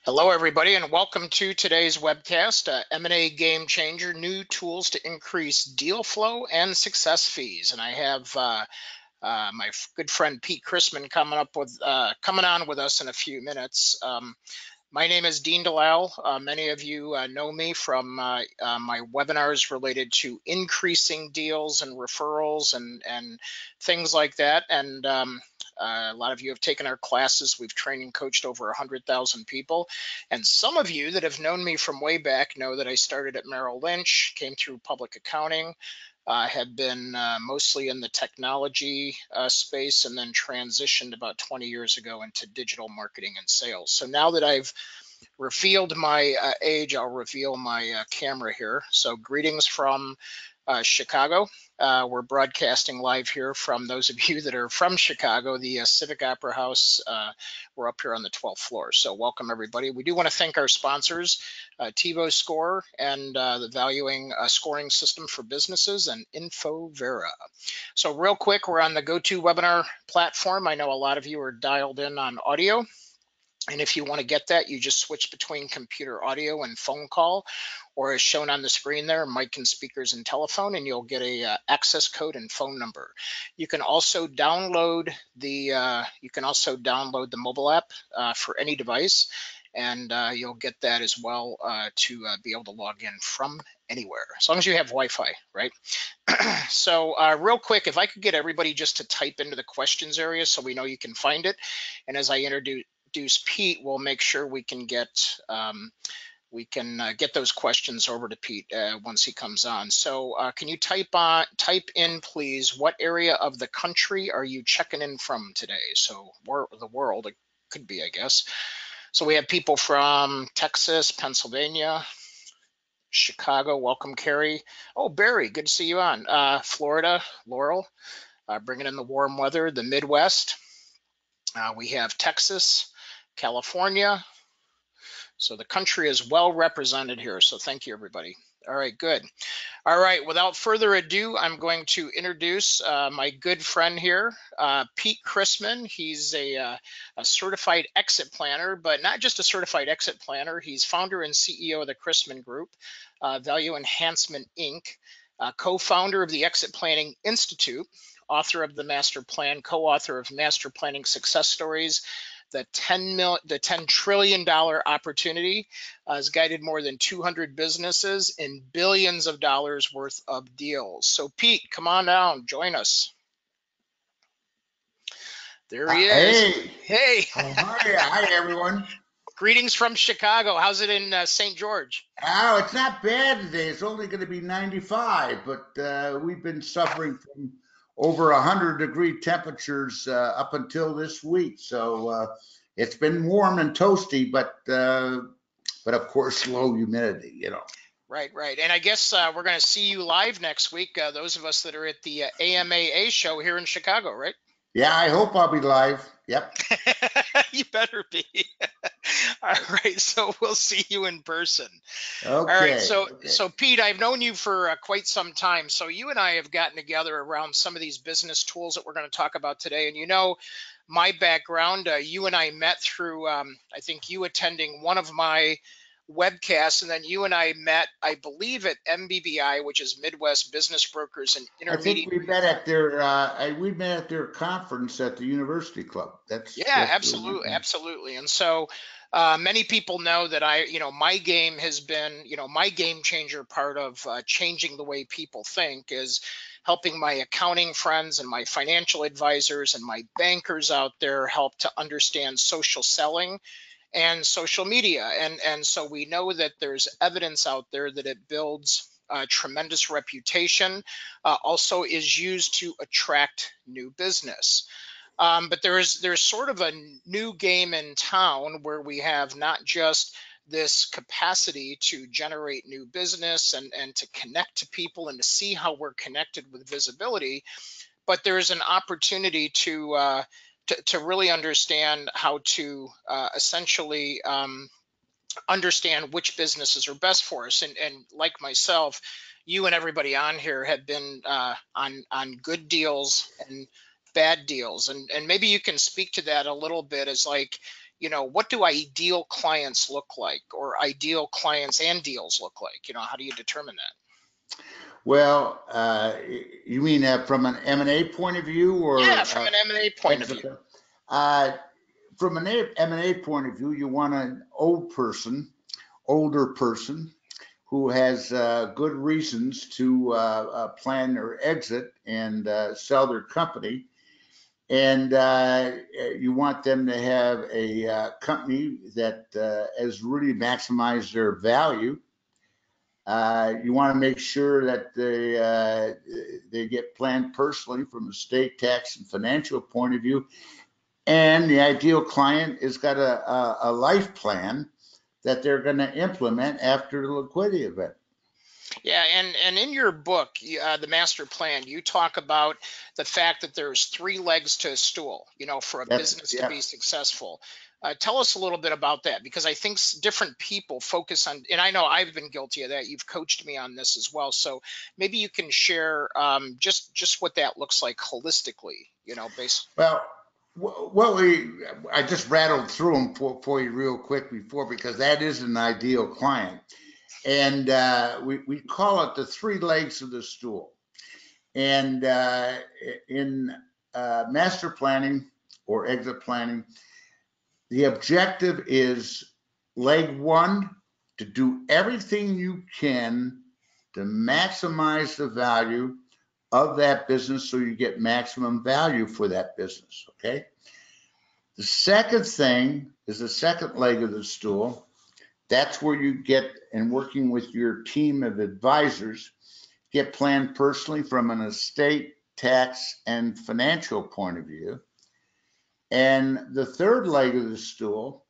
Hello, everybody, and welcome to today's webcast, M&A Game Changer, new tools to increase deal flow and success fees. And I have my good friend Pete Christman coming on with us in a few minutes. My name is Dean Delisle. Many of you know me from my webinars related to increasing deals and referrals and things like that. And a lot of you have taken our classes. We've trained and coached over 100,000 people. And some of you that have known me from way back know that I started at Merrill Lynch, came through public accounting, have been mostly in the technology space, and then transitioned about 20 years ago into digital marketing and sales. So now that I've revealed my age, I'll reveal my camera here. So greetings from Chicago. We're broadcasting live here from those of you that are from Chicago, the Civic Opera House. We're up here on the 12th floor. So welcome, everybody. We do want to thank our sponsors, Tivo Score and the Valuing Scoring System for Businesses, and InfoVera. So real quick, we're on the GoToWebinar platform. I know a lot of you are dialed in on audio. And if you want to get that, you just switch between computer audio and phone call, or as shown on the screen there, mic and speakers and telephone, and you'll get a access code and phone number. You can also download the mobile app for any device, and you'll get that as well to be able to log in from anywhere, as long as you have Wi-Fi, right? So real quick, if I could get everybody just to type into the questions area so we know you can find it, and as I introduce Pete, we'll make sure we can get those questions over to Pete once he comes on. So can you type in, please, what area of the country are you checking in from today? So the world, it could be, I guess. So we have people from Texas, Pennsylvania, Chicago. Welcome, Carrie. Oh, Barry, good to see you on. Florida, Laurel, bringing in the warm weather. The Midwest. We have Texas, California. So the country is well represented here. So thank you, everybody. All right, good. All right, without further ado, I'm going to introduce my good friend here, Pete Christman. He's a certified exit planner, but not just a certified exit planner. He's founder and CEO of the Christman Group, Value Enhancement, Inc., co-founder of the Exit Planning Institute, author of the Master Plan, co-author of Master Planning Success Stories. The $10 trillion opportunity has guided more than 200 businesses in billions of dollars worth of deals. So Pete, come on down, join us. There he is. Hey. Hi, everyone. Greetings from Chicago. How's it in St. George? Oh, it's not bad today. It's only going to be 95, but we've been suffering from over 100-degree temperatures up until this week. So it's been warm and toasty, but of course, low humidity, you know. Right. And I guess we're going to see you live next week, those of us that are at the AMAA show here in Chicago, right? Yeah, I hope I'll be live. Yep. You better be. All right, so we'll see you in person. Okay. All right, so Pete, I've known you for quite some time. So you and I have gotten together around some of these business tools that we're going to talk about today. And you know my background, you and I met through, I think you attending one of my webcasts, and then you and I met, I believe, at MBBI, which is Midwest Business Brokers and Intermediate. I think we met at their conference at the University Club. That's absolutely. And so many people know that my game has been, my game changer part of changing the way people think is helping my accounting friends and my financial advisors and my bankers out there help to understand social selling and social media. And so we know that there's evidence out there that it builds tremendous reputation, also is used to attract new business. But there's sort of a new game in town where we have not just this capacity to generate new business and to connect to people and to see how we're connected with visibility, but there's an opportunity to really understand how to essentially understand which businesses are best for us. And like myself, you and everybody on here have been on good deals and bad deals. And maybe you can speak to that a little bit as like, what do ideal clients look like, or ideal clients and deals look like? How do you determine that? Well, you mean from an M&A point of view, Yeah, or from an M&A point of view. uh, from an M&A point of view, you want an older person who has good reasons to plan their exit and sell their company. And you want them to have a company that has really maximized their value. You want to make sure that they get planned personally from a state tax and financial point of view. And the ideal client has got a life plan that they're going to implement after the liquidity event. Yeah, and in your book, the master plan, you talk about the fact that there's three legs to a stool, for a business to be successful. Tell us a little bit about that, because I think different people focus on, and I know I've been guilty of that. You've coached me on this as well. So maybe you can share just what that looks like holistically, based. Well, I just rattled through them for you real quick before, because that is an ideal client. And we call it the three legs of the stool. And in master planning or exit planning, the objective is leg one, to do everything you can to maximize the value of that business so you get maximum value for that business, okay? The second thing is the second leg of the stool. That's where you get, and working with your team of advisors, get planned personally from an estate, tax, and financial point of view. And the third leg of the stool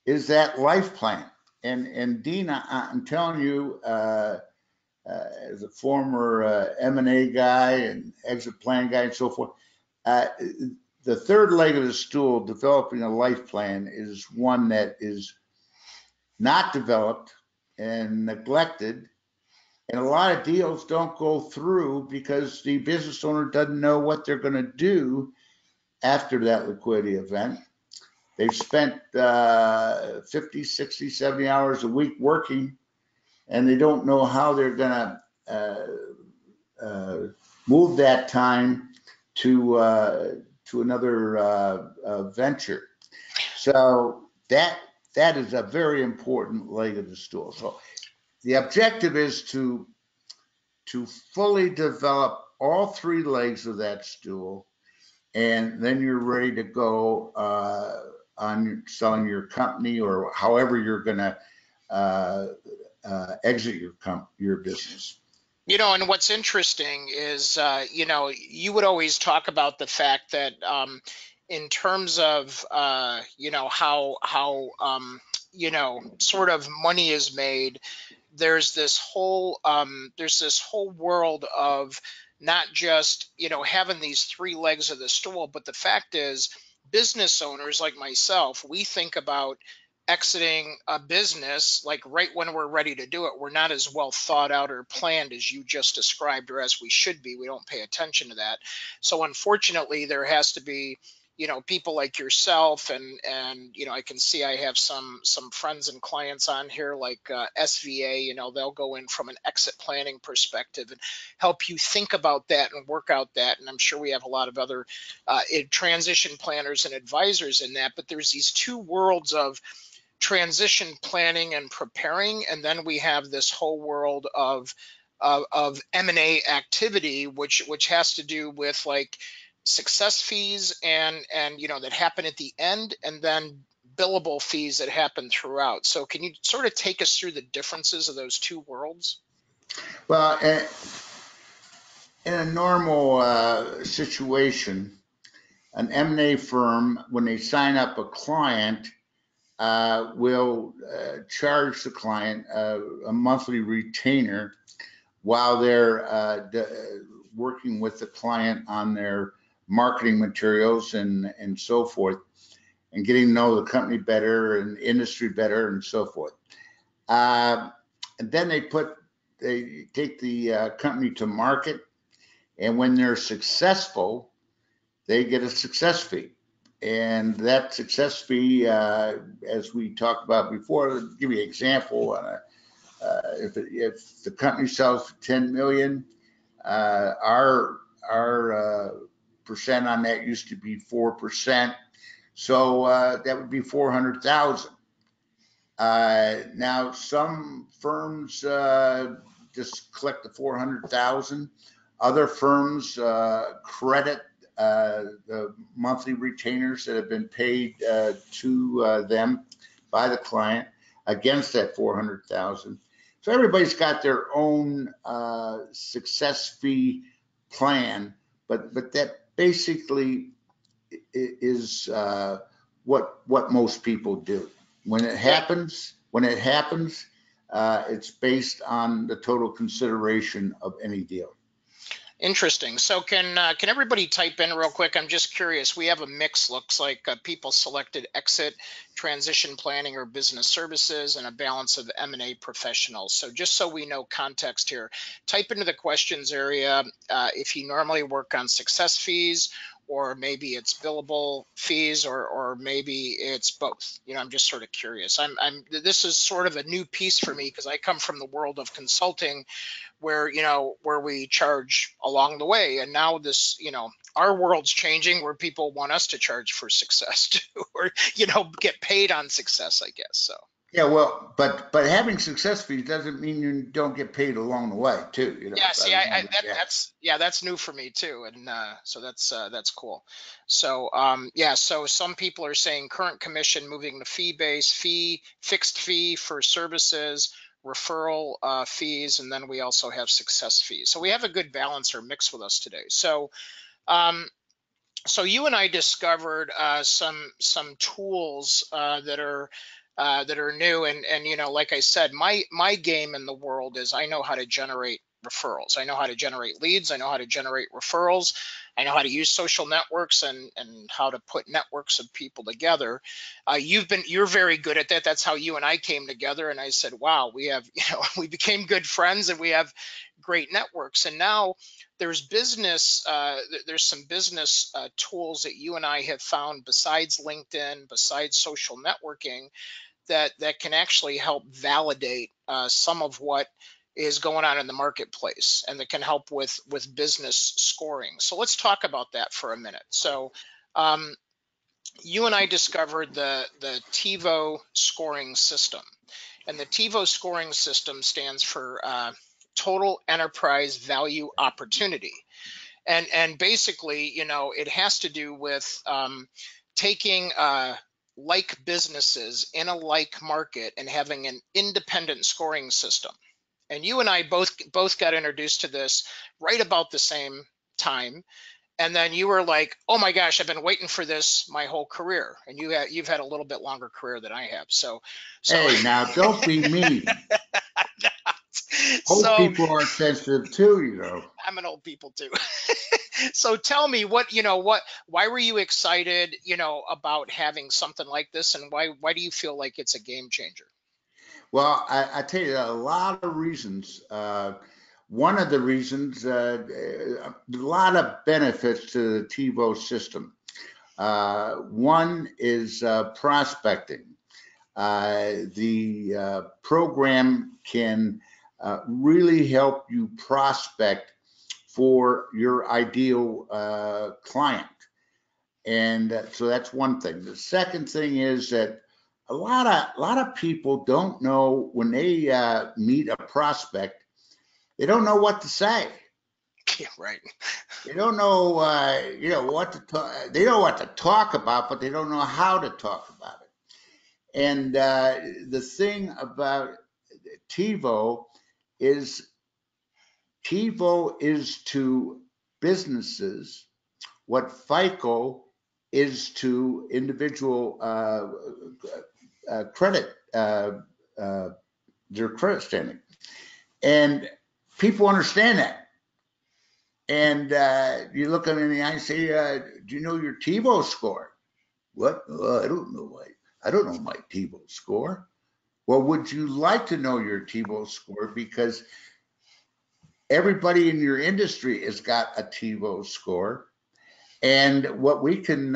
is that life plan. And Dean, I'm telling you, as a former M&A guy and exit plan guy and so forth, the third leg of the stool, developing a life plan, is one that is not developed and neglected. And a lot of deals don't go through because the business owner doesn't know what they're going to do after that liquidity event. They've spent 50, 60, 70 hours a week working, and they don't know how they're going to move that time to another venture. So that is a very important leg of the stool. So the objective is to fully develop all three legs of that stool, and then you're ready to go on selling your company, or however you're going to exit your business. And what's interesting is, you would always talk about the fact that in terms of, how sort of money is made, there's this whole world of not just, having these three legs of the stool, but the fact is, business owners like myself, we think about exiting a business like right when we're ready to do it. We're not as well thought out or planned as you just described, or as we should be. We don't pay attention to that. So unfortunately, there has to be, people like yourself, and I can see I have some friends and clients on here like SVA. They'll go in from an exit planning perspective and help you think about that and work out that. And I'm sure we have a lot of other transition planners and advisors in that. But there's these two worlds of transition planning and preparing, and then we have this whole world of M&A activity, which has to do with like success fees and that happen at the end, and then billable fees that happen throughout. So can you sort of take us through the differences of those two worlds? Well, in a normal situation, an M&A firm, when they sign up a client, will charge the client a monthly retainer while they're working with the client on their marketing materials and so forth, and getting to know the company better and industry better and so forth. And then they take the company to market, and when they're successful, they get a success fee. And that success fee, as we talked about before, I'll give you an example. If the company sells for 10 million, our percent on that used to be 4%. So that would be 400,000. Now some firms just collect the 400,000. Other firms credit the monthly retainers that have been paid to them by the client against that 400,000. So everybody's got their own success fee plan, but that basically is what most people do. When it happens, it's based on the total consideration of any deal. Interesting. So can everybody type in real quick? I'm just curious. We have a mix, looks like people selected exit, transition planning, or business services, and a balance of M&A professionals. So just so we know context here, type into the questions area if you normally work on success fees, or maybe it's billable fees, or maybe it's both. You know, I'm just sort of curious. This is sort of a new piece for me because I come from the world of consulting, where we charge along the way, and now this, our world's changing where people want us to charge for success too, or get paid on success, I guess. So yeah, well, but having success fees doesn't mean you don't get paid along the way too. yeah, see, that's new for me too, and so that's cool. So yeah, so some people are saying current commission moving to fee-based, fixed fee for services, referral fees, and then we also have success fees. So we have a good balance or mix with us today. So so you and I discovered some tools that are new, and like I said, my game in the world is I know how to generate referrals. I know how to generate leads. I know how to generate referrals. I know how to use social networks and how to put networks of people together. You're very good at that. That's how you and I came together. And I said, wow, we have, we became good friends and we have great networks. And now there's some business tools that you and I have found besides LinkedIn, besides social networking, that can actually help validate some of what is going on in the marketplace, and that can help with business scoring. So let's talk about that for a minute. So you and I discovered the Tivo scoring system, and the Tivo scoring system stands for total enterprise value opportunity. And basically, it has to do with taking like businesses in a like market and having an independent scoring system. And you and I both got introduced to this right about the same time. And then you were like, "Oh my gosh, I've been waiting for this my whole career." And you've had a little bit longer career than I have. So Hey, now don't be mean. Old so people are sensitive too. I'm an old people too. So tell me why were you excited, about having something like this, and why do you feel like it's a game changer? Well, I tell you, a lot of reasons. One of the reasons, a lot of benefits to the Tivo system. One is prospecting. The program can really help you prospect for your ideal client. And so that's one thing. The second thing is that a lot of people don't know when they meet a prospect, they don't know what to say. Yeah, right. They don't know, what to talk. They know what to talk about, but they don't know how to talk about it. And the thing about TiVo is TiVo is to businesses what FICO is to individual credit, their credit standing. And people understand that. And you look them in the eye and say, do you know your Tebow score? What? I don't know my Tebow score. Well, would you like to know your Tebow score? Because everybody in your industry has got a Tebow score. And what we can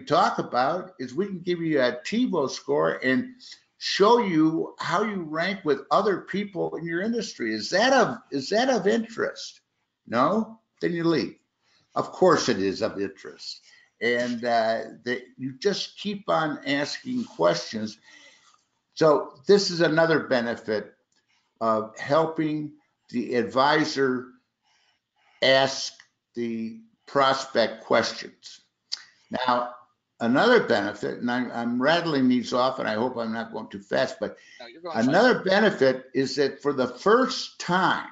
talk about is we can give you a Tivo score and show you how you rank with other people in your industry. Is that of interest? No? Then you leave. Of course it is of interest. And you just keep on asking questions. So this is another benefit of helping the advisor ask the prospect questions. Now, another benefit, and I'm rattling these off, and I hope I'm not going too fast, but No, you're going another fine. benefit is that for the first time,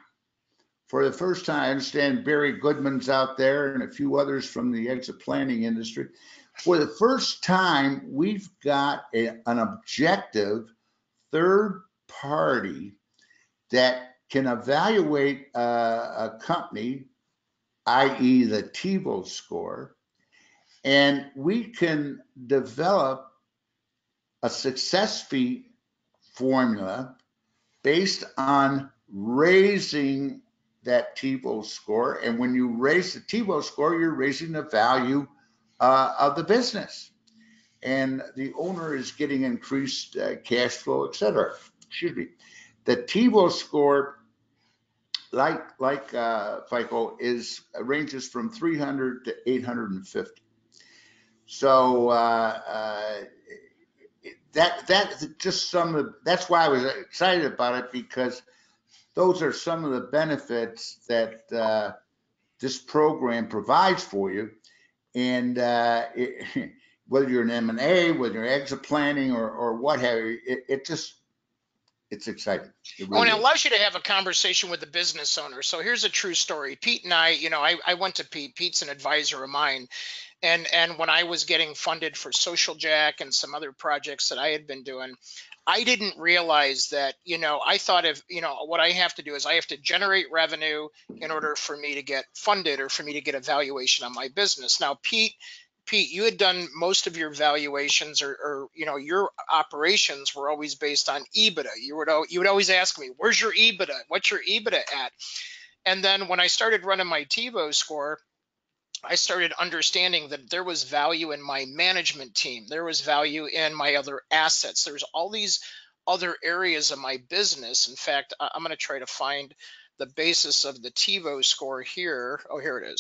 I understand Barry Goodman's out there and a few others from the exit planning industry. For the first time, we've got an objective third party that can evaluate a company, i.e. the Tebow Score, and we can develop a success fee formula based on raising that Tebow Score. And when you raise the Tebow Score, you're raising the value of the business. And the owner is getting increased cash flow, et cetera. Excuse me. The Tivo Score, like FICO, ranges from 300 to 850. So that's just that's why I was excited about it, because those are some of the benefits that this program provides for you. And whether you're an M&A, whether you're exit planning or what have you, it's exciting. It Oh, and really it is. allows you to have a conversation with the business owner. So here's a true story. Pete and I went to Pete. Pete's an advisor of mine. And when I was getting funded for Social Jack and some other projects that I had been doing, I didn't realize that, I thought what I have to do is I have to generate revenue in order for me to get funded or for me to get a valuation on my business. Now, Pete, you had done most of your valuations or your operations were always based on EBITDA. You would always ask me, where's your EBITDA? What's your EBITDA at? And then when I started running my Tivo score, I started understanding that there was value in my management team. There was value in my other assets. There's all these other areas of my business. In fact, I'm going to try to find the basis of the Tivo score here. Oh, here it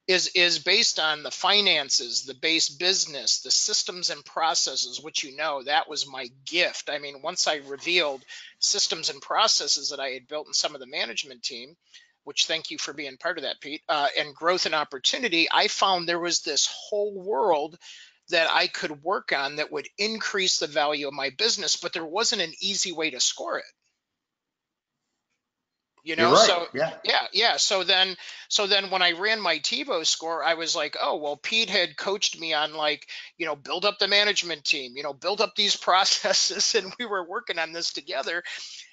is based on the finances, the base business, the systems and processes, which that was my gift. I mean, once I revealed systems and processes that I had built in some of the management team, which thank you for being part of that, Pete, and growth and opportunity, I found there was this whole world that I could work on that would increase the value of my business, but there wasn't an easy way to score it. You're right. So Yeah. yeah. So then when I ran my Tivo score, I was like, oh, well, Pete had coached me on like, build up the management team, build up these processes, and we were working on this together.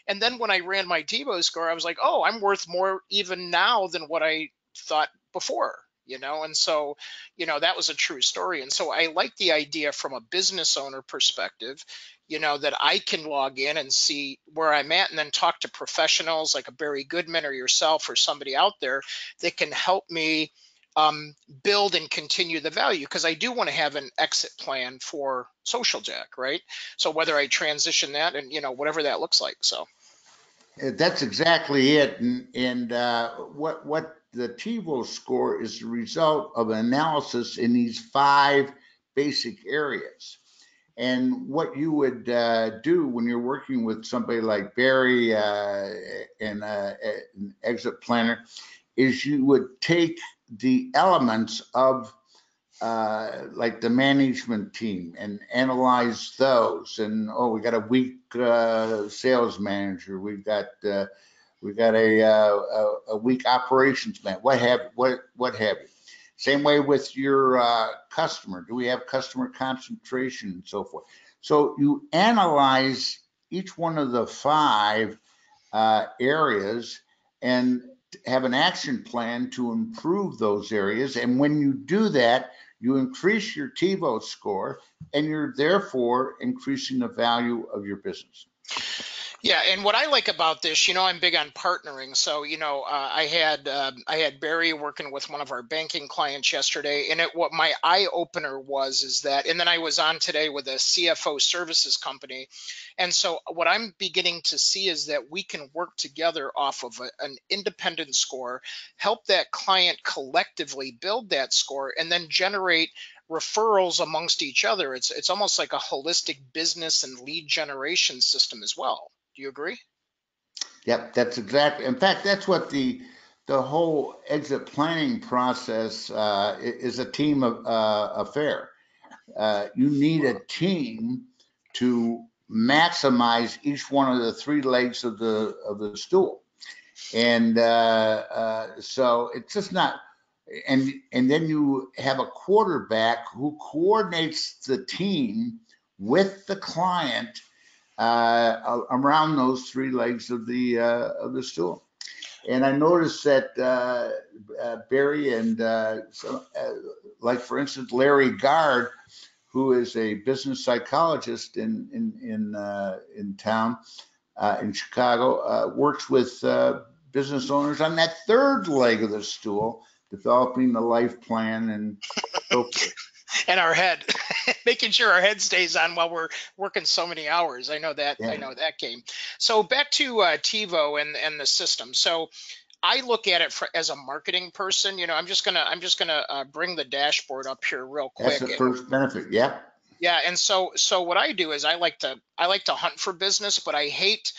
And then when I ran my Tivo score, I was like, oh, I'm worth more even now than what I thought before. And so that was a true story. And so I like the idea from a business owner perspective, that I can log in and see where I'm at and then talk to professionals like a Barry Goodman or yourself or somebody out there that can help me build and continue the value, because I do want to have an exit plan for Social Jack, right? So whether I transition that and whatever that looks like. So That's exactly it. And what the Tivo score is the result of an analysis in these 5 basic areas. And what you would do when you're working with somebody like Barry and an exit planner is you would take the elements of like the management team and analyze those. And we got a weak sales manager. We've got a weak operations man. What have you? Same way with your customer. Do we have customer concentration and so forth? So you analyze each one of the 5 areas and have an action plan to improve those areas. And when you do that, you increase your Tivo score, and you're therefore increasing the value of your business. Yeah, and what I like about this, I'm big on partnering. So, I had Barry working with one of our banking clients yesterday, and what my eye opener was is that, and then I was on today with a CFO services company, and so what I'm beginning to see is that we can work together off of an independent score, help that client collectively build that score, and then generate referrals amongst each other. It's almost like a holistic business and lead generation system as well. Do you agree? Yep, that's exactly. In fact, that's what the whole exit planning process is a team affair. You need a team to maximize each one of the three legs of the stool, and so it's just not. And then you have a quarterback who coordinates the team with the client around those three legs of the stool. And I noticed that Barry and like for instance Larry Gard, who is a business psychologist in town in Chicago, works with business owners on that third leg of the stool, developing the life plan and so forth. And our head, making sure our head stays on while we're working so many hours. I know that. I Yeah, know that game. So back to Tivo and the system. So I look at it as a marketing person. I'm just gonna bring the dashboard up here real that's the quick. And first benefit. Yeah. yeah, and so what I do is I like to hunt for business, but I hate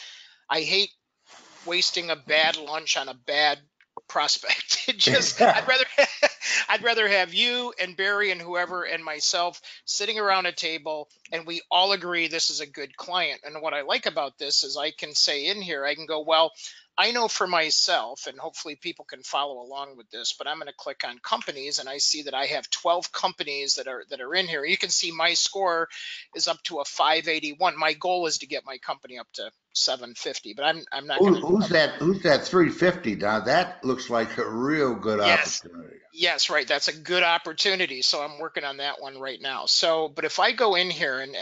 wasting a bad lunch on a bad prospect. It just I'd rather have you and Barry and whoever and myself sitting around a table and we all agree this is a good client. And what I like about this is I can say in here, I can go, well, I know for myself, and hopefully people can follow along with this, but I'm going to click on companies and I see that I have 12 companies that are in here. You can see my score is up to a 581. My goal is to get my company up to 750, but I'm not going to. Who's that? Who's that 350? Now that looks like a real good Yes. opportunity. Yes, right. That's a good opportunity. So I'm working on that one right now. So, but if I go in here and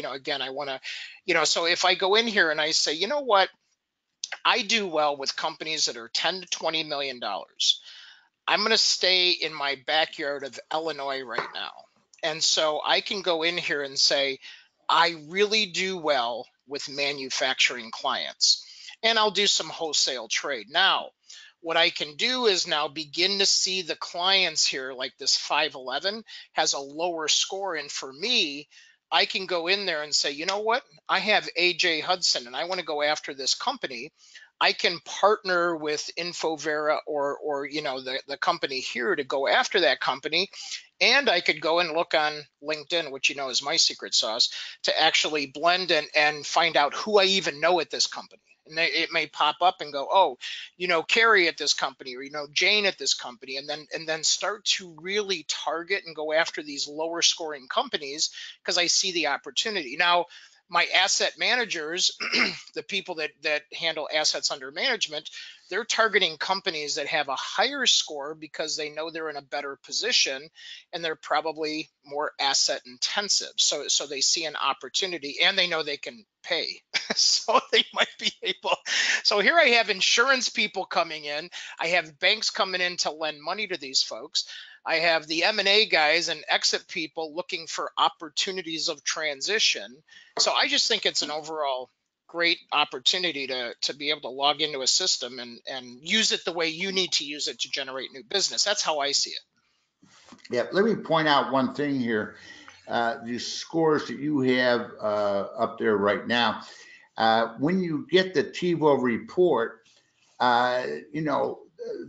again, I want to, so if I go in here and I say, you know what, I do well with companies that are 10 to 20 million dollars. I'm going to stay in my backyard of Illinois right now. And so I can go in here and say, I really do well with manufacturing clients. And I'll do some wholesale trade. Now, what I can do is now begin to see the clients here, like this 511 has a lower score. And for me, I can go in there and say, you know what? I have AJ Hudson and I want to go after this company. I can partner with Infovera or the company here to go after that company. And I could go and look on LinkedIn, which is my secret sauce, to actually blend and find out who I even know at this company. And it may pop up and go, oh, Carrie at this company, or Jane at this company, and then start to really target and go after these lower scoring companies because I see the opportunity. Now, my asset managers, the people that handle assets under management, they're targeting companies that have a higher score because they know they're in a better position and they're probably more asset intensive. So they see an opportunity and they know they can pay. So they might be able. So here I have insurance people coming in. I have banks coming in to lend money to these folks. I have the M&A guys and exit people looking for opportunities of transition. So I just think it's an overall great opportunity to be able to log into a system and use it the way you need to use it to generate new business. That's how I see it. Yeah, let me point out one thing here. The scores that you have up there right now, when you get the TiVo report, uh, you know,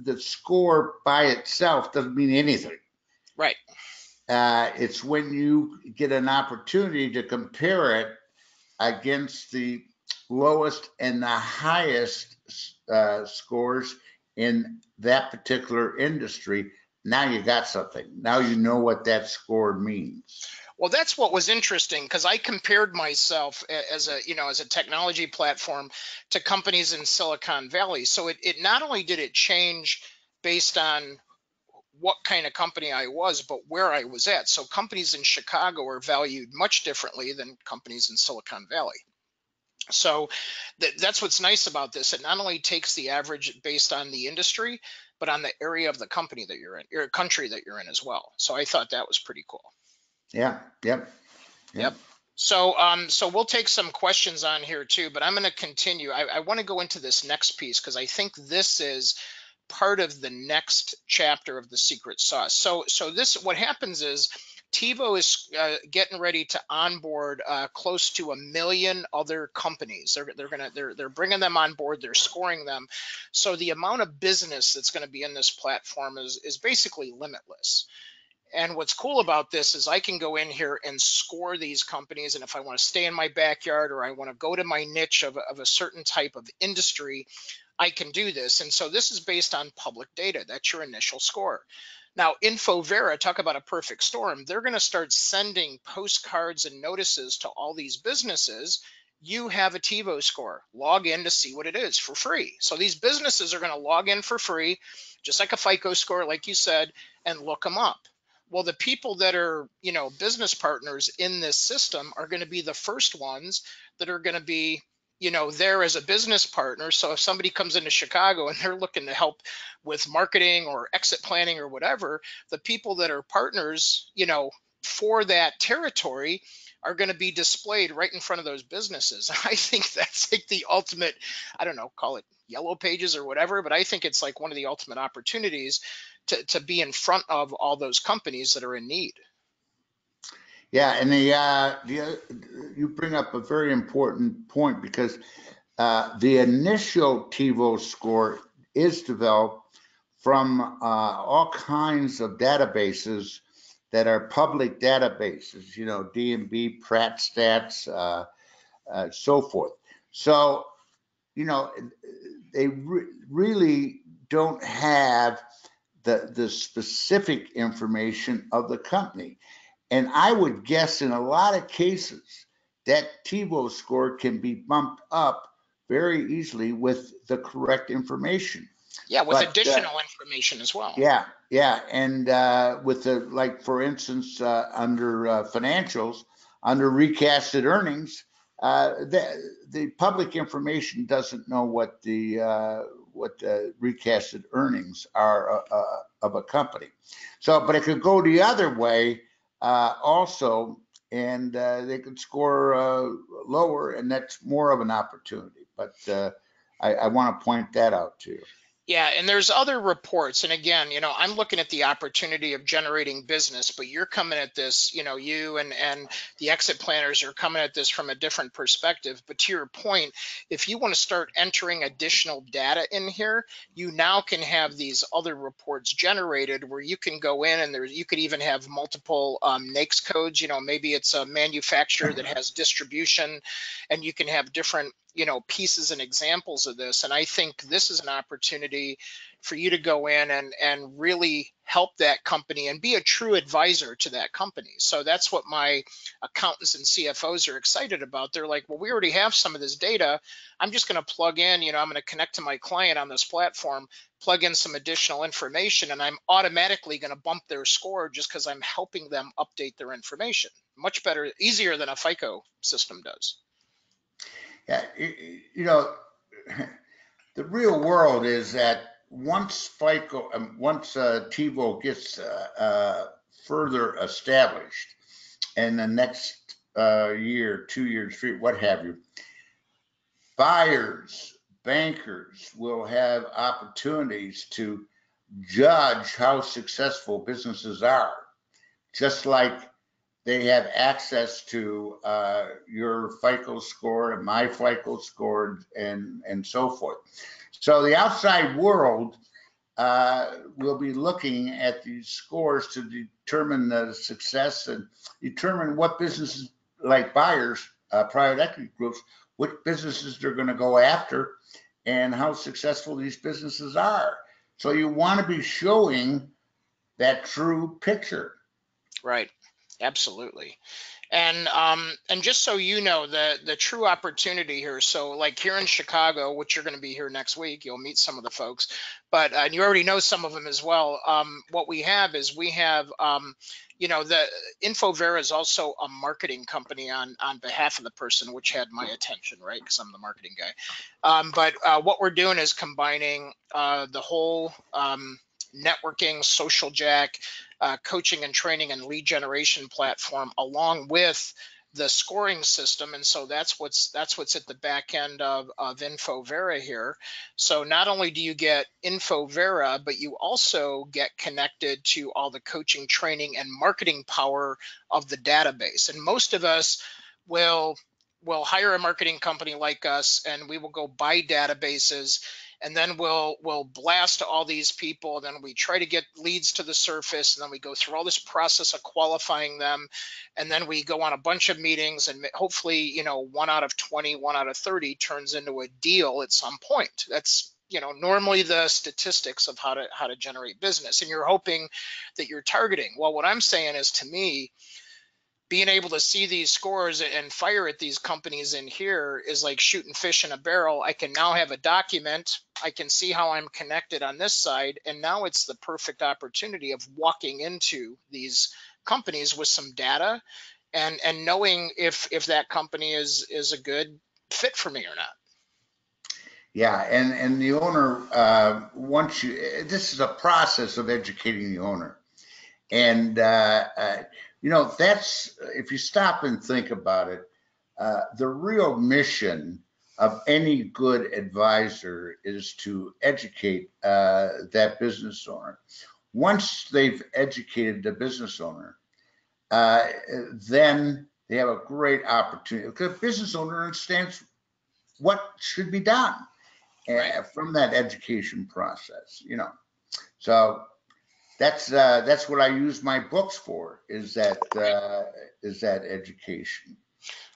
the score by itself doesn't mean anything. Right. It's when you get an opportunity to compare it against the lowest and the highest scores in that particular industry. Now you got something. Now you know what that score means. Well, that's what was interesting because I compared myself as a technology platform to companies in Silicon Valley. So it not only did it change based on what kind of company I was, but where I was at. So companies in Chicago are valued much differently than companies in Silicon Valley. So that's what's nice about this. It not only takes the average based on the industry, but on the area of the company that you're in, your country that you're in as well. So I thought that was pretty cool. Yeah. Yep. Yep. Yep. So we'll take some questions on here too, but I'm going to continue. I want to go into this next piece because I think this is part of the next chapter of the secret sauce. So this, what happens is Tivo is getting ready to onboard close to 1 million other companies. They're bringing them on board. They're scoring them. So the amount of business that's going to be in this platform is basically limitless. And what's cool about this is I can go in here and score these companies. And if I want to stay in my backyard or I want to go to my niche of a certain type of industry, I can do this. And so this is based on public data. That's your initial score. Now, Infovera, talk about a perfect storm. They're going to start sending postcards and notices to all these businesses. You have a Tivo score. Log in to see what it is for free. So these businesses are going to log in for free, just like a FICO score, like you said, and look them up. Well, the people that are, business partners in this system are going to be the first ones that are going to be, there as a business partner. So if somebody comes into Chicago and they're looking to help with marketing or exit planning or whatever, the people that are partners, for that territory are going to be displayed right in front of those businesses. I think that's like the ultimate, I don't know, call it yellow pages or whatever, but I think it's like one of the ultimate opportunities to be in front of all those companies that are in need. Yeah, and you bring up a very important point because the initial Tivo score is developed from all kinds of databases that are public databases, D&B, Pratt Stats, so forth. So, they really don't have the specific information of the company. And I would guess in a lot of cases that Tebow score can be bumped up very easily with the correct information. Yeah, with But additional information as well. yeah, and with the, like, for instance, under financials, under recasted earnings, the public information doesn't know what the recasted earnings are of a company. So, but it could go the other way also, and they could score lower, and that's more of an opportunity. But I want to point that out to you. Yeah, and there's other reports. And again, I'm looking at the opportunity of generating business, but you're coming at this, you and the exit planners are coming at this from a different perspective. But to your point, if you want to start entering additional data in here, you now can have these other reports generated where you can go in and you could even have multiple NAICS codes. Maybe it's a manufacturer that has distribution, and you can have different pieces and examples of this. And I think this is an opportunity for you to go in and really help that company and be a true advisor to that company. So that's what my accountants and CFOs are excited about. They're like, well, we already have some of this data. I'm just going to plug in, I'm going to connect to my client on this platform, plug in some additional information, and I'm automatically going to bump their score just because I'm helping them update their information. Much better, easier than a FICO system does. Yeah, the real world is that once FICO, once Tivo gets further established, and the next year, 2 years, 3, what have you, buyers, bankers will have opportunities to judge how successful businesses are, just like they have access to your FICO score and my FICO score and so forth. So the outside world will be looking at these scores to determine the success and determine what businesses, like buyers, private equity groups, what businesses they're going to go after and how successful these businesses are. So you want to be showing that true picture. Right. Absolutely. And just so you know, the true opportunity here. So like here in Chicago, which you're going to be here next week, you'll meet some of the folks, but and you already know some of them as well. What we have is we have the Infovera is also a marketing company on behalf of the person, which had my attention, right? Because I'm the marketing guy. But what we're doing is combining the whole networking, social jack, coaching and training and lead generation platform along with the scoring system. And so that's what's at the back end of Infovera here. So not only do you get Infovera, but you also get connected to all the coaching, training, and marketing power of the database. And most of us will hire a marketing company like us, and we will go buy databases, and then we'll blast all these people, and then we try to get leads to the surface, and then we go through all this process of qualifying them, and then we go on a bunch of meetings, and hopefully 1 out of 20, 1 out of 30 turns into a deal at some point. That's normally the statistics of how to generate business, and you're hoping that you're targeting. Well, what I'm saying is, to me, being able to see these scores and fire at these companies in here is like shooting fish in a barrel. I can now have a document. I can see how I'm connected on this side. And now it's the perfect opportunity of walking into these companies with some data and knowing if that company is a good fit for me or not. Yeah, and the owner, this is a process of educating the owner. And, that's, if you stop and think about it, the real mission of any good advisor is to educate that business owner. Once they've educated the business owner, then they have a great opportunity because the business owner understands what should be done Right. from that education process. So that's what I use my books for, is that education.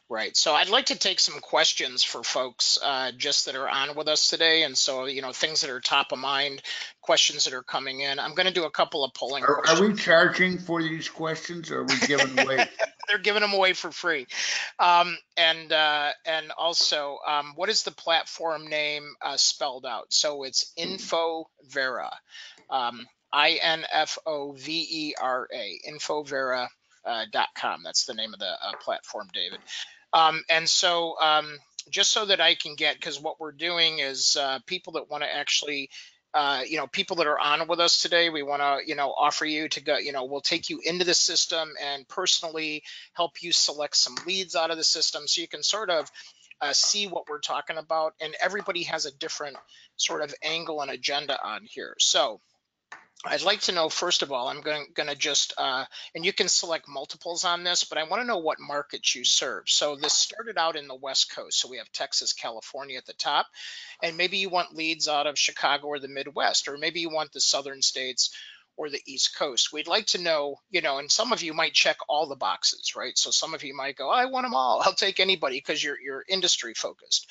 Right. So I'd like to take some questions for folks just that are on with us today. And so, things that are top of mind, questions that are coming in. I'm going to do a couple of polling Are we questions. charging for these questions, or are we giving away? They're giving them away for free. And also, what is the platform name spelled out? So it's Infovera, Infovera, Infovera.com. That's the name of the platform, David. And so just so that I can get, because what we're doing is people that want to actually, people that are on with us today, we want to, offer you to go, we'll take you into the system and personally help you select some leads out of the system so you can sort of see what we're talking about. And everybody has a different sort of angle and agenda on here. So I'd like to know, first of all, I'm going to just, and you can select multiples on this, but I want to know what markets you serve. So this started out in the West Coast. So we have Texas, California at the top, and maybe you want leads out of Chicago or the Midwest, or maybe you want the Southern states or the East Coast. We'd like to know, and some of you might check all the boxes, right? So some of you might go, I want them all. I'll take anybody because you're industry focused.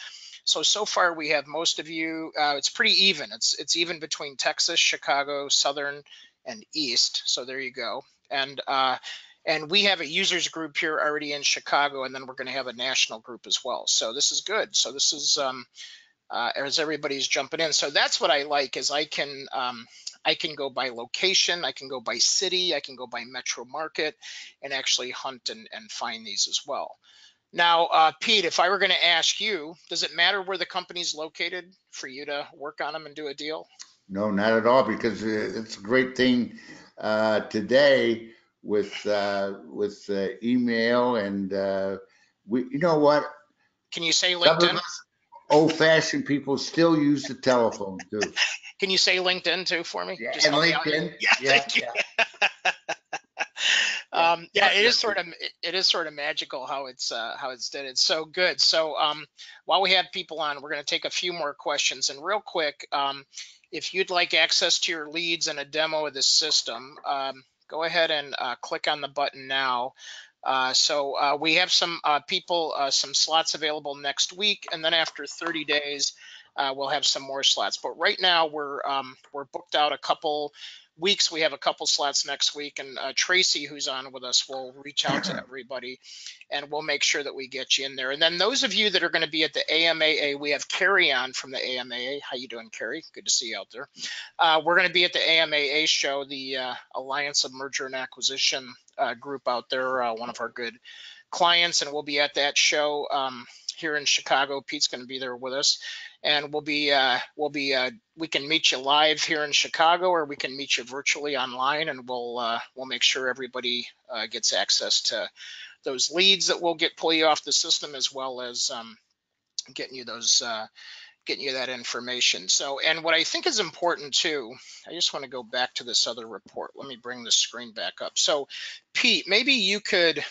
So far we have most of you. It's pretty even. It's even between Texas, Chicago, Southern, and East. So there you go. And we have a users group here already in Chicago, and then we're going to have a national group as well. So this is good. So this is as everybody's jumping in. So that's what I like, is I can go by location, I can go by city, I can go by metro market, and actually hunt and find these as well. Now, Pete, if I were going to ask you, does it matter where the company's located for you to work on them and do a deal? No, not at all, because it's a great thing today with email and we. You know what? Can you say Some of LinkedIn? us old-fashioned people still use the telephone too. Can you say LinkedIn too for me? Yeah, Just and help me out here. LinkedIn. Yeah, Yeah, thank you. yeah, yeah, Yeah, it is definitely. sort of magical how it's did. It's so good. So while we have people on, we're going to take a few more questions. And real quick, if you'd like access to your leads and a demo of the system, go ahead and click on the button now. So we have some people, some slots available next week, and then after 30 days, we'll have some more slots. But right now we're booked out a couple weeks, we have a couple slots next week, and Tracy, who's on with us, will reach out to everybody, and we'll make sure that we get you in there. And then those of you that are going to be at the AMAA, we have Carrie on from the AMAA. How you doing, Carrie? Good to see you out there. We're going to be at the AMAA show, the Alliance of Merger and Acquisition group out there, one of our good clients, and we'll be at that show here in Chicago. Pete's going to be there with us, and we can meet you live here in Chicago, or we can meet you virtually online, and we'll make sure everybody gets access to those leads that will pull you off the system, as well as getting you that information. So, and what I think is important too, I just want to go back to this other report. Let me bring the screen back up. So, Pete, maybe you could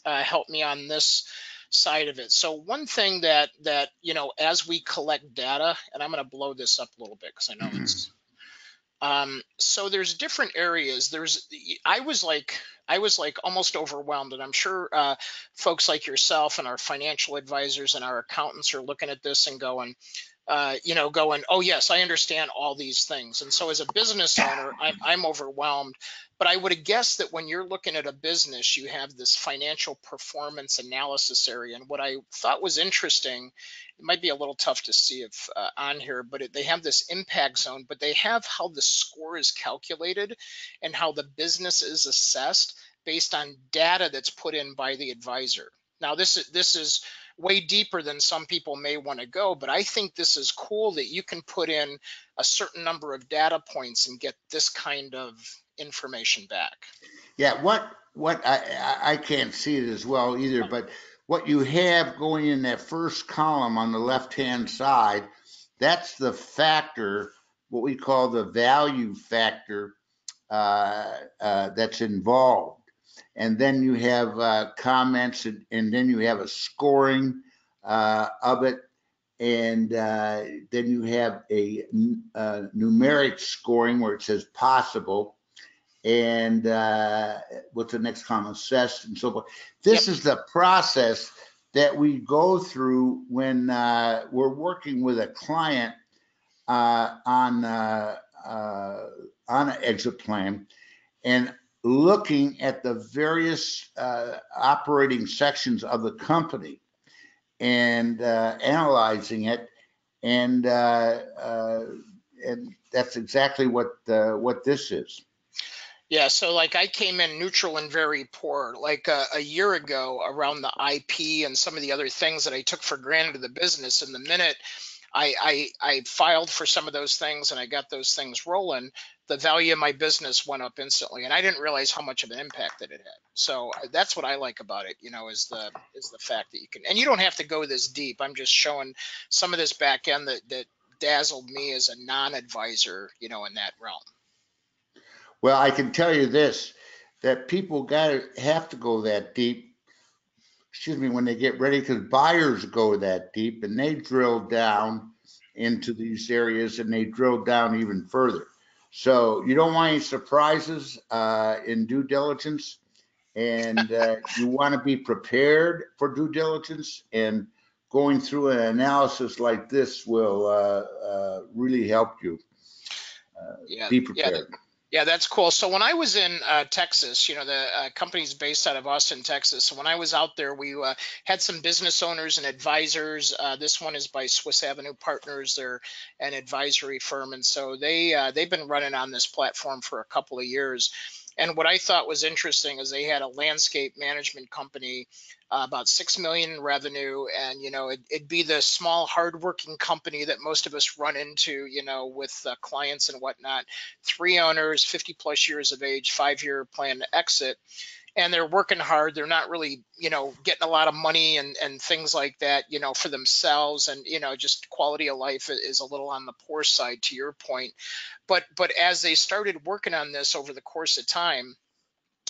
help me on this side of it. So one thing that as we collect data, and I'm going to blow this up a little bit because I know it's so there's different areas. I was like almost overwhelmed, and I'm sure folks like yourself and our financial advisors and our accountants are looking at this and going, oh yes, I understand all these things. And so as a business owner, I'm overwhelmed. But I would have guessed that when you're looking at a business, you have this financial performance analysis area. And what I thought was interesting, it might be a little tough to see if on here, but they have this impact zone, but they have how the score is calculated and how the business is assessed based on data that's put in by the advisor. Now, this is way deeper than some people may want to go, but I think this is cool that you can put in a certain number of data points and get this kind of information back. Yeah, what I can't see it as well either, but what you have going in that first column on the left-hand side, that's the what we call the value factor that's involved. And then you have comments, and then you have a scoring of it. And then you have a numeric scoring where it says possible. And what's the next column? Assessed and so forth. This is the process that we go through when we're working with a client on an exit plan, and looking at the various operating sections of the company and analyzing it, and that's exactly what this is. Yeah, so like I came in neutral and very poor like a year ago around the IP and some of the other things that I took for granted of the business. And the minute I filed for some of those things and I got those things rolling, the value of my business went up instantly, and I didn't realize how much of an impact that it had. So that's what I like about it, is the fact that you can, and you don't have to go this deep. I'm just showing some of this back end that dazzled me as a non-advisor, in that realm. Well, I can tell you this, that people have to go that deep, when they get ready, because buyers go that deep and they drill down into these areas and they drill down even further. So you don't want any surprises in due diligence, and you want to be prepared for due diligence, and going through an analysis like this will really help you be prepared. Yeah, that's cool. So when I was in Texas, the company's based out of Austin, Texas. So when I was out there, we had some business owners and advisors. This one is by Swiss Avenue Partners. They're an advisory firm. And so they've been running on this platform for a couple of years. And what I thought was interesting is they had a landscape management company, about 6 million in revenue, and it'd be the small, hardworking company that most of us run into, with clients and whatnot. 3 owners, 50 plus years of age, 5-year plan to exit, and they're working hard. They're not really, getting a lot of money and things like that, for themselves, and just quality of life is a little on the poor side, to your point. But as they started working on this over the course of time,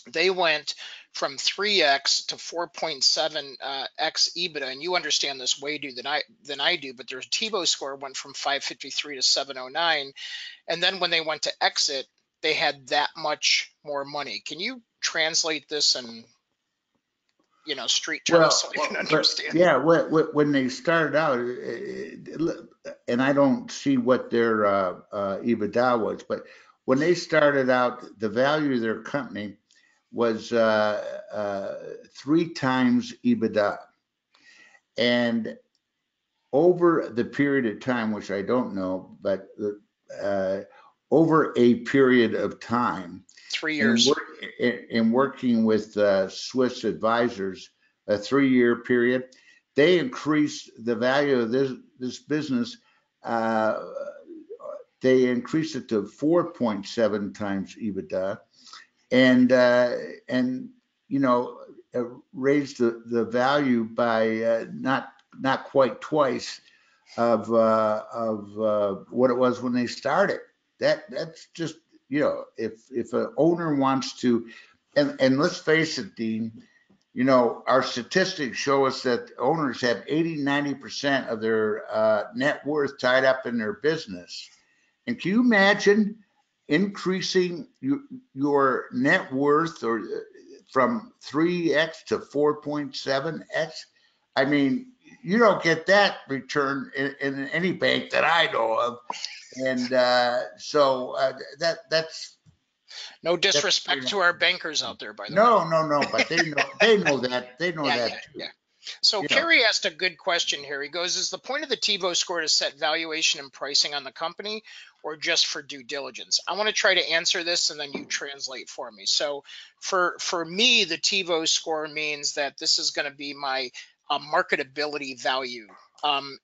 they went from 3x to 4.7x EBITDA, and you understand this way than I do. But their Tebow score went from 553 to 709, and then when they went to exit, they had that much more money. Can you translate this in street terms so I can understand? Yeah, when they started out, and I don't see what their EBITDA was, but when they started out, the value of their company was 3 times EBITDA. And over the period of time, which I don't know, but over a period of time, 3 years. in working with Swiss advisors, a 3-year period, they increased the value of this business. They increased it to 4.7 times EBITDA, and raised the value by not quite twice of what it was when they started. That's just, if an owner wants to, and let's face it, Dean, our statistics show us that owners have 80-90% of their net worth tied up in their business. And can you imagine increasing your net worth from 3x to 4.7x? I mean, you don't get that return in any bank that I know of. And so that's no disrespect to our bankers out there, by the way. No, but they know that too. Yeah. So Kerry asked a good question here. He goes, is the point of the Tivo score to set valuation and pricing on the company, or just for due diligence? I want to try to answer this and then you translate for me. So for me, the Tivo score means that this is going to be my marketability value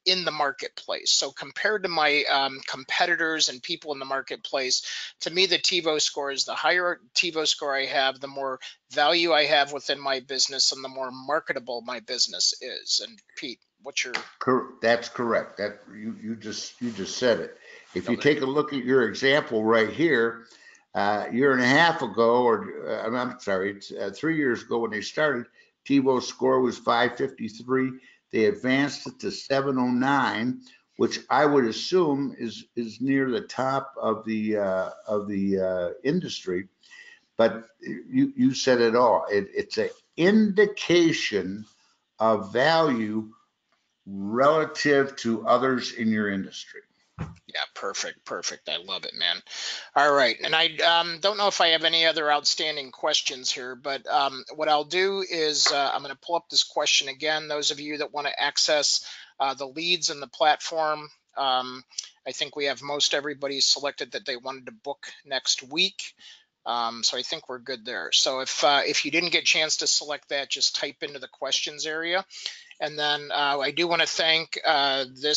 in the marketplace. So compared to my competitors and people in the marketplace, to me, the Tivo score is the higher Tivo score I have, the more value I have within my business and the more marketable my business is. And Pete, what's your? That's correct. That you just said it. If you No, take a look at your example right here, year and a half ago, or I'm sorry, it's 3 years ago when they started, Tebow Score was 553. They advanced it to 709, which I would assume is near the top of the industry. But you said it all. It's an indication of value relative to others in your industry. Yeah, perfect. I love it, man. All right, and I don't know if I have any other outstanding questions here, but what I'll do is I'm going to pull up this question again. Those of you that want to access the leads in the platform, I think we have most everybody selected that they wanted to book next week. So I think we're good there. So if you didn't get a chance to select that, just type into the questions area. And then I do want to thank the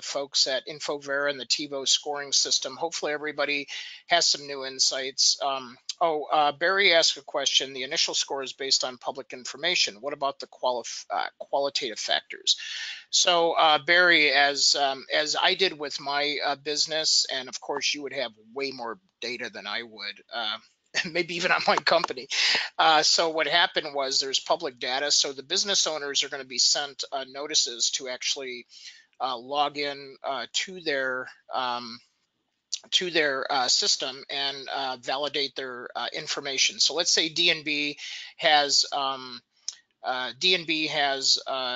folks at Infovera and the Tivo scoring system. Hopefully everybody has some new insights. Barry asked a question. The initial score is based on public information. What about the qualitative factors? So Barry, as I did with my business, and of course you would have way more data than I would. Maybe even on my company. So what happened was there's public data. So the business owners are going to be sent notices to actually log in to their system and validate their information. So let's say DNB has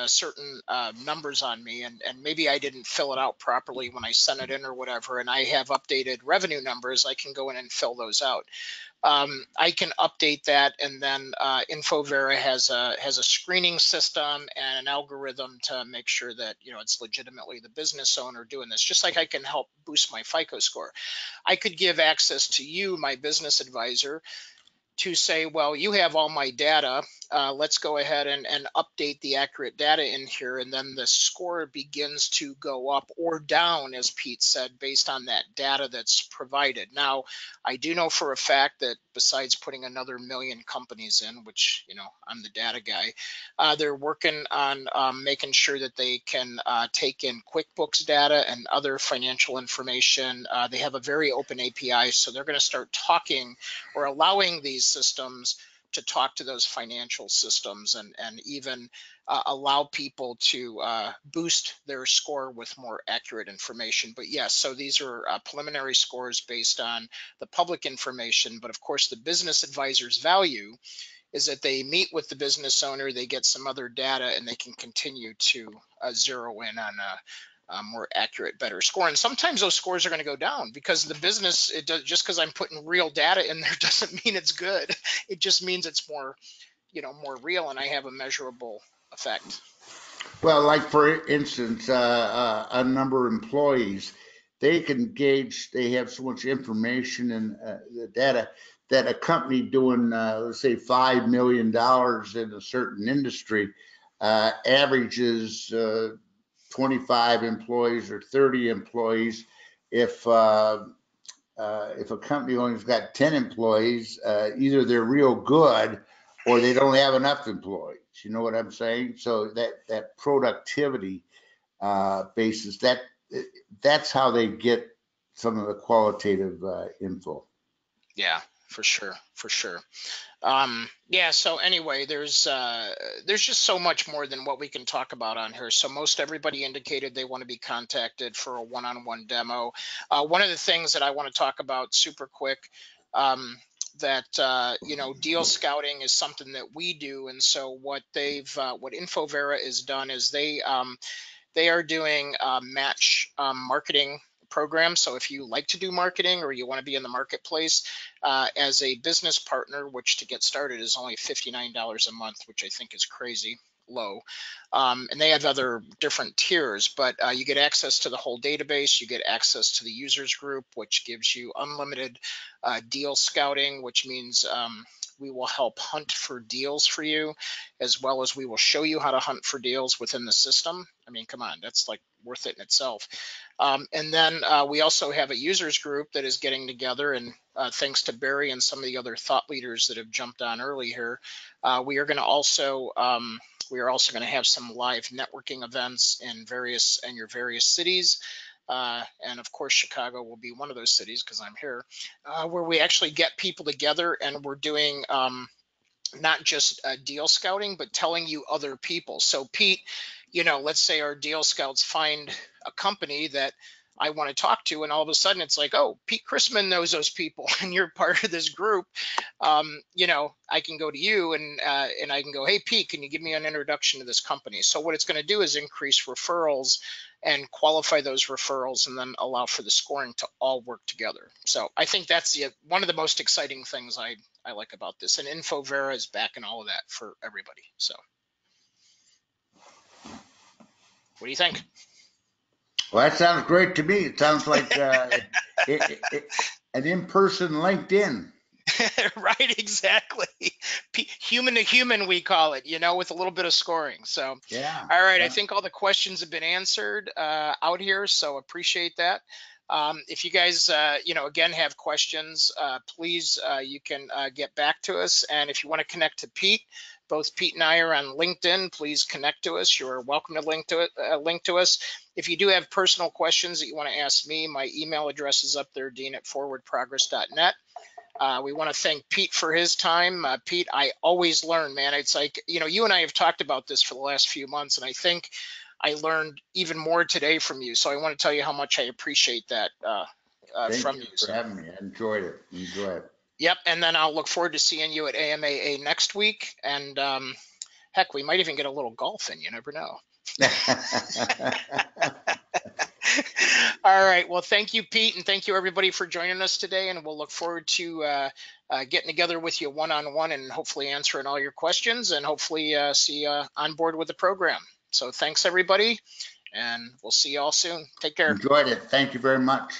certain numbers on me, and maybe I didn't fill it out properly when I sent it in or whatever, and I have updated revenue numbers. I can go in and fill those out. I can update that, and then Infovera has a screening system and an algorithm to make sure that it's legitimately the business owner doing this. Just like I can help boost my FICO score, I could give access to you, my business advisor, to say, well, you have all my data. Let's go ahead and update the accurate data in here. And then the score begins to go up or down, as Pete said, based on that data that's provided. Now, I do know for a fact that besides putting another 1 million companies in, which, I'm the data guy, they're working on making sure that they can take in QuickBooks data and other financial information. They have a very open API, so they're going to start talking or allowing these systems to talk to those financial systems and even allow people to boost their score with more accurate information. But yes, so these are preliminary scores based on the public information. But of course, the business advisor's value is that they meet with the business owner, they get some other data, and they can continue to zero in more accurate, better score. And sometimes those scores are going to go down because the business, just because I'm putting real data in there doesn't mean it's good. It just means it's more, more real, and I have a measurable effect. Well, like for instance, a number of employees, they can gauge, they have so much information and the data that a company doing, let's say, $5 million in a certain industry averages 25 employees or 30 employees. If a company only's got 10 employees, either they're real good or they don't have enough employees. You know what I'm saying? So that productivity basis, that's how they get some of the qualitative info. Yeah, for sure, for sure. Yeah, so anyway, there's just so much more than what we can talk about on here. So most everybody indicated they want to be contacted for a one-on-one demo. One of the things that I want to talk about super quick, that deal scouting is something that we do, and so what Infovera has done is they are doing match marketing program. So if you like to do marketing or you want to be in the marketplace as a business partner, which to get started is only $59 a month, which I think is crazy low. And they have other different tiers, but you get access to the whole database. You get access to the users group, which gives you unlimited deal scouting, which means we will help hunt for deals for you, as well as we will show you how to hunt for deals within the system. I mean, come on, that's like worth it in itself. And then we also have a users group that is getting together, and thanks to Barry and some of the other thought leaders that have jumped on early here, we are also going to have some live networking events in your various cities. And of course, Chicago will be one of those cities because I'm here, where we actually get people together and we're doing not just deal scouting, but telling you other people. So Pete, let's say our deal scouts find a company that I want to talk to, and all of a sudden it's like, oh, Pete Christman knows those people, and you're part of this group. I can go to you and I can go, hey, Pete, can you give me an introduction to this company? So what it's going to do is increase referrals and qualify those referrals, and then allow for the scoring to all work together. So I think that's one of the most exciting things I like about this, and Infovera is backing all of that for everybody. So what do you think? Well, that sounds great to me. It sounds like an in-person LinkedIn. Right, exactly. Human to human, we call it, with a little bit of scoring. So, Yeah. all right, I think all the questions have been answered out here, so appreciate that. If you guys, again, have questions, please, you can get back to us. And if you want to connect to Pete, both Pete and I are on LinkedIn. Please connect to us. You're welcome to link to us. If you do have personal questions that you want to ask me, my email address is up there, dean@forwardprogress.net. We want to thank Pete for his time. Pete, I always learn, man. It's like, you and I have talked about this for the last few months, and I think I learned even more today from you. So I want to tell you how much I appreciate that from you. Thank you for having me. I enjoyed it. Enjoy it. Yep. And then I'll look forward to seeing you at AMAA next week. And heck, we might even get a little golf in. You never know. All right. Well, thank you, Pete, and thank you, everybody, for joining us today. And we'll look forward to getting together with you one-on-one and hopefully answering all your questions, and hopefully see you on board with the program. So thanks, everybody, and we'll see you all soon. Take care. Enjoyed it. Thank you very much.